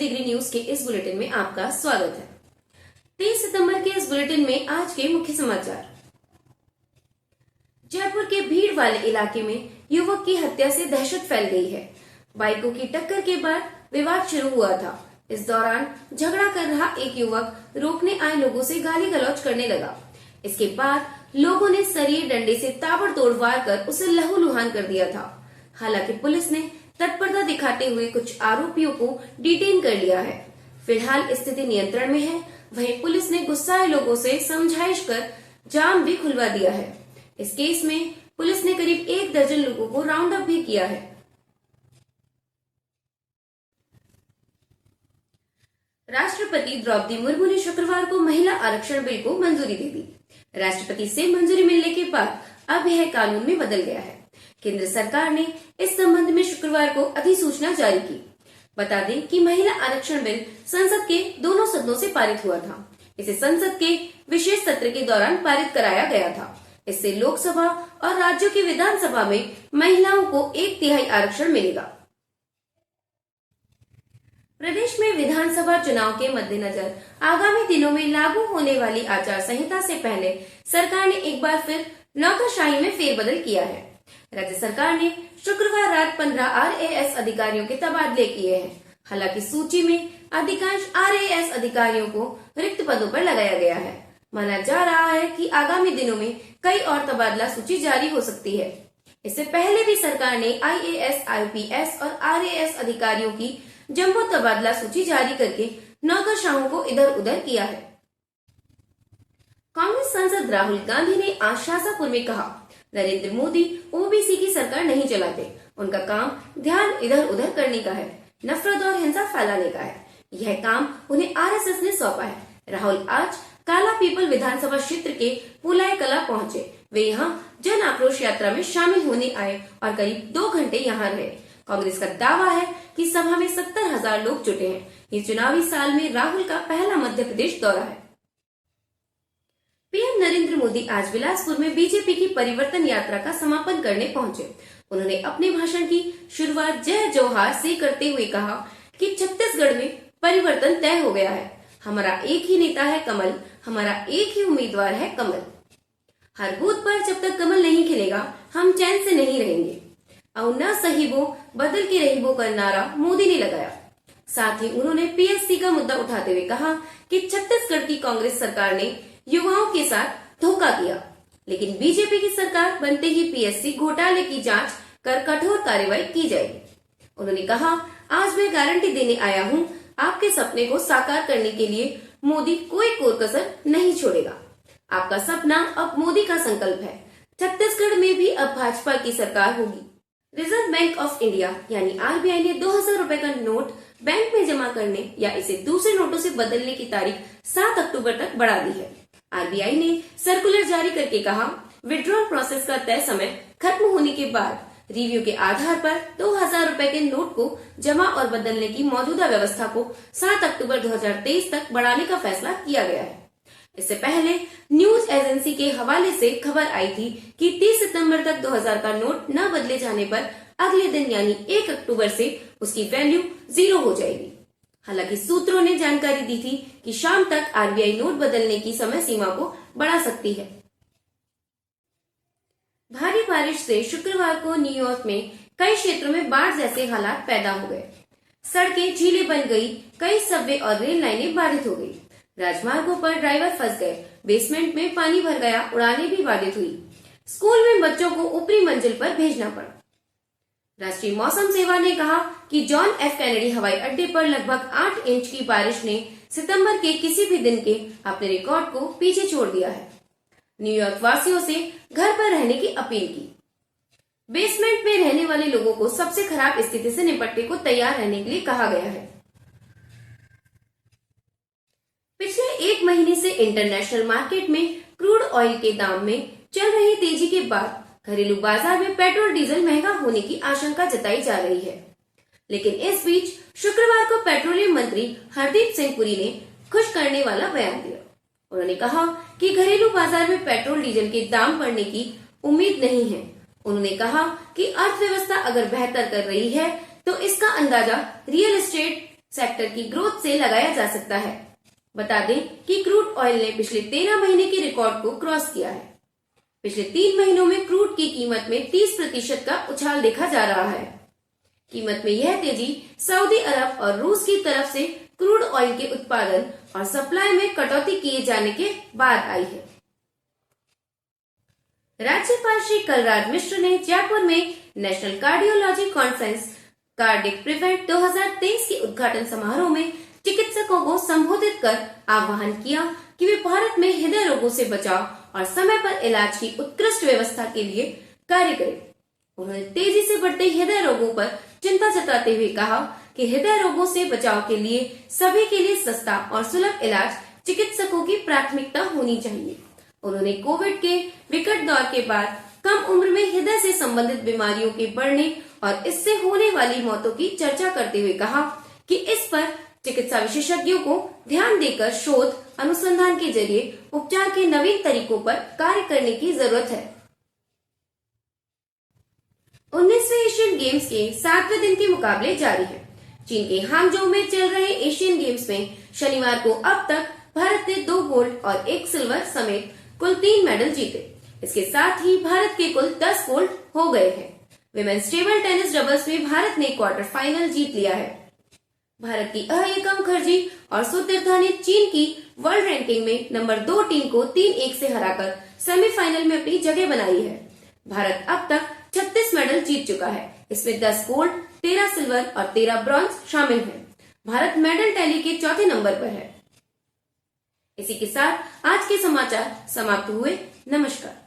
Degree news के इस bulletin में आपका स्वागत है। 23 सितंबर के इस बुलेटिन में आज के मुख्य समाचार। जयपुर के भीड़ वाले इलाके में युवक की हत्या से दहशत फैल गई है। बाइकों की टक्कर के बाद विवाद शुरू हुआ था। इस दौरान झगड़ा कर रहा एक युवक रोकने आए लोगों से गाली गलौज करने लगा। इसके बाद लोगों ने सरिये डंडे से ताबड़तोड़ वार कर उसे लहूलुहान कर दिया था। हालांकि पुलिस ने तत्परता दिखाते हुए कुछ आरोपियों को डिटेन कर लिया है। फिलहाल स्थिति नियंत्रण में है। वहीं पुलिस ने गुस्साए लोगों से समझाइश कर जाम भी खुलवा दिया है। इस केस में पुलिस ने करीब 1 दर्जन लोगों को राउंड अप भी किया है। राष्ट्रपति द्रौपदी मुर्मू ने शुक्रवार को महिला आरक्षण बिल को मंजूरी दे दी। राष्ट्रपति से मंजूरी मिलने के बाद अब यह कानून में बदल गया है। केंद्र सरकार ने इस संबंध में शुक्रवार को अधिसूचना जारी की। बता दें कि महिला आरक्षण बिल संसद के दोनों सदनों से पारित हुआ था। इसे संसद के विशेष सत्र के दौरान पारित कराया गया था। इससे लोकसभा और राज्यों की विधानसभा में महिलाओं को 1/3 आरक्षण मिलेगा। प्रदेश में विधानसभा चुनाव के मद्देनजर आगामी दिनों में लागू होने वाली आचार संहिता से पहले सरकार ने एक बार फिर नौकरशाही में फेरबदल किया है। राज्य सरकार ने शुक्रवार रात 15 RAS अधिकारियों के तबादले किए हैं। हालांकि सूची में अधिकांश RAS अधिकारियों को रिक्त पदों पर लगाया गया है। माना जा रहा है कि आगामी दिनों में कई और तबादला सूची जारी हो सकती है। इससे पहले भी सरकार ने IAS, IPS और RAS अधिकारियों की जम्बो तबादला सूची जारी करके नौकरशाहों को इधर उधर किया है। कांग्रेस सांसद राहुल गांधी ने आज शाजापुर में कहा, नरेंद्र मोदी OBC की सरकार नहीं चलाते। उनका काम ध्यान इधर उधर करने का है, नफरत और हिंसा फैलाने का है। यह काम उन्हें RSS ने सौंपा है। राहुल आज काला पीपल विधानसभा क्षेत्र के पुलाई कला पहुंचे। वे यहां जन आक्रोश यात्रा में शामिल होने आए और करीब 2 घंटे यहां रहे। कांग्रेस का दावा है कि सभा में 70,000 लोग जुटे हैं। ये चुनावी साल में राहुल का पहला मध्य प्रदेश दौरा है। पीएम नरेंद्र मोदी आज बिलासपुर में बीजेपी की परिवर्तन यात्रा का समापन करने पहुंचे। उन्होंने अपने भाषण की शुरुआत जय जोहार से करते हुए कहा कि छत्तीसगढ़ में परिवर्तन तय हो गया है। हमारा एक ही नेता है कमल, हमारा एक ही उम्मीदवार है कमल। हर बूथ पर जब तक कमल नहीं खिलेगा हम चैन से नहीं रहेंगे। और न सहीबो बदल के रहीबो का नारा मोदी ने लगाया। साथ ही उन्होंने PSC का मुद्दा उठाते हुए कहा कि छत्तीसगढ़ की कांग्रेस सरकार ने युवाओं के साथ धोखा किया, लेकिन बीजेपी की सरकार बनते ही PSC घोटाले की जांच कर कठोर कार्रवाई की जाएगी। उन्होंने कहा, आज मैं गारंटी देने आया हूं, आपके सपने को साकार करने के लिए मोदी कोई कोर-कसर नहीं छोड़ेगा। आपका सपना अब मोदी का संकल्प है। छत्तीसगढ़ में भी अब भाजपा की सरकार होगी। रिजर्व बैंक ऑफ इंडिया यानी RBI ने 2000 रुपए का नोट बैंक में जमा करने या इसे दूसरे नोटों से बदलने की तारीख 7 अक्टूबर तक बढ़ा दी है। RBI ने सर्कुलर जारी करके कहा, विड्रॉल प्रोसेस का तय समय खत्म होने के बाद रिव्यू के आधार पर 2000 रुपए के नोट को जमा और बदलने की मौजूदा व्यवस्था को 7 अक्टूबर 2023 तक बढ़ाने का फैसला किया गया है। इससे पहले न्यूज एजेंसी के हवाले से खबर आई थी कि 30 सितंबर तक 2000 का नोट न बदले जाने पर अगले दिन यानी 1 अक्टूबर से उसकी वैल्यू 0 हो जाएगी। हालांकि सूत्रों ने जानकारी दी थी कि शाम तक RBI नोट बदलने की समय सीमा को बढ़ा सकती है। भारी बारिश से शुक्रवार को न्यूयॉर्क में कई क्षेत्रों में बाढ़ जैसे हालात पैदा हो गए। सड़कें झीलें बन गई, कई सबवे और रेल लाइनें बाधित हो गई। राजमार्गों पर ड्राइवर फंस गए, बेसमेंट में पानी भर गया, उड़ानें भी बाधित हुई। स्कूल में बच्चों को ऊपरी मंजिल पर भेजना पड़ा। राष्ट्रीय मौसम सेवा ने कहा कि जॉन F कैनेडी हवाई अड्डे पर लगभग 8 इंच की बारिश ने सितंबर के किसी भी दिन के अपने रिकॉर्ड को पीछे छोड़ दिया है। न्यूयॉर्क वासियों से घर पर रहने की अपील की। बेसमेंट में रहने वाले लोगों को सबसे खराब स्थिति से निपटने को तैयार रहने के लिए कहा गया है। पिछले 1 महीने से इंटरनेशनल मार्केट में क्रूड ऑयल के दाम में चल रही तेजी के बाद घरेलू बाजार में पेट्रोल डीजल महंगा होने की आशंका जताई जा रही है। लेकिन इस बीच शुक्रवार को पेट्रोलियम मंत्री हरदीप सिंह पुरी ने खुश करने वाला बयान दिया। उन्होंने कहा कि घरेलू बाजार में पेट्रोल डीजल के दाम बढ़ने की उम्मीद नहीं है। उन्होंने कहा कि अर्थव्यवस्था अगर बेहतर कर रही है तो इसका अंदाजा रियल एस्टेट सेक्टर की ग्रोथ से लगाया जा सकता है। बता दें कि क्रूड ऑयल ने पिछले 13 महीने के रिकॉर्ड को क्रॉस किया है। पिछले 3 महीनों में क्रूड की कीमत में 30% का उछाल देखा जा रहा है। कीमत में यह तेजी सऊदी अरब और रूस की तरफ से क्रूड ऑयल के उत्पादन और सप्लाई में कटौती किए जाने के बाद आई है। राज्यपाल श्री कलराज मिश्र ने जयपुर में national cardiology conference cardiac prevent 2023 के उद्घाटन समारोह में चिकित्सकों को संबोधित कर आह्वान किया कि वे भारत में हृदय रोगों से बचाव और समय पर इलाज की उत्कृष्ट व्यवस्था के लिए कार्य करें। उन्होंने तेजी से बढ़ते हृदय रोगों पर चिंता जताते हुए कहा कि हृदय रोगों से बचाव के लिए सभी के लिए सस्ता और सुलभ इलाज चिकित्सकों की प्राथमिकता होनी चाहिए। उन्होंने कोविड के विकट दौर के बाद कम उम्र में हृदय से संबंधित बीमारियों के बढ़ने और इससे होने वाली मौतों की चर्चा करते हुए कहा कि इस पर चिकित्सा विशेषज्ञों को ध्यान देकर शोध अनुसंधान के जरिए उपचार के नवीन तरीकों पर कार्य करने की जरूरत है। 19वें एशियन गेम्स के 7वें दिन के मुकाबले जारी है। चीन के हांगझोउ में चल रहे एशियन गेम्स में शनिवार को अब तक भारत ने 2 गोल्ड और 1 सिल्वर समेत कुल 3 मेडल जीते। इसके साथ ही भारत के कुल 10 गोल्ड हो गए हैं। विमेन्स टेबल टेनिस डबल्स में भारत ने क्वार्टर फाइनल जीत लिया है। भारत की अयका मुखर्जी और सुतीर्था ने चीन की वर्ल्ड रैंकिंग में नंबर 2 टीम को 3-1 से हराकर सेमीफाइनल में अपनी जगह बनाई है। भारत अब तक 36 मेडल जीत चुका है। इसमें 10 गोल्ड, 13 सिल्वर और 13 ब्रॉन्ज शामिल हैं। भारत मेडल टैली के 4थे नंबर पर है। इसी के साथ आज के समाचार समाप्त हुए। नमस्कार।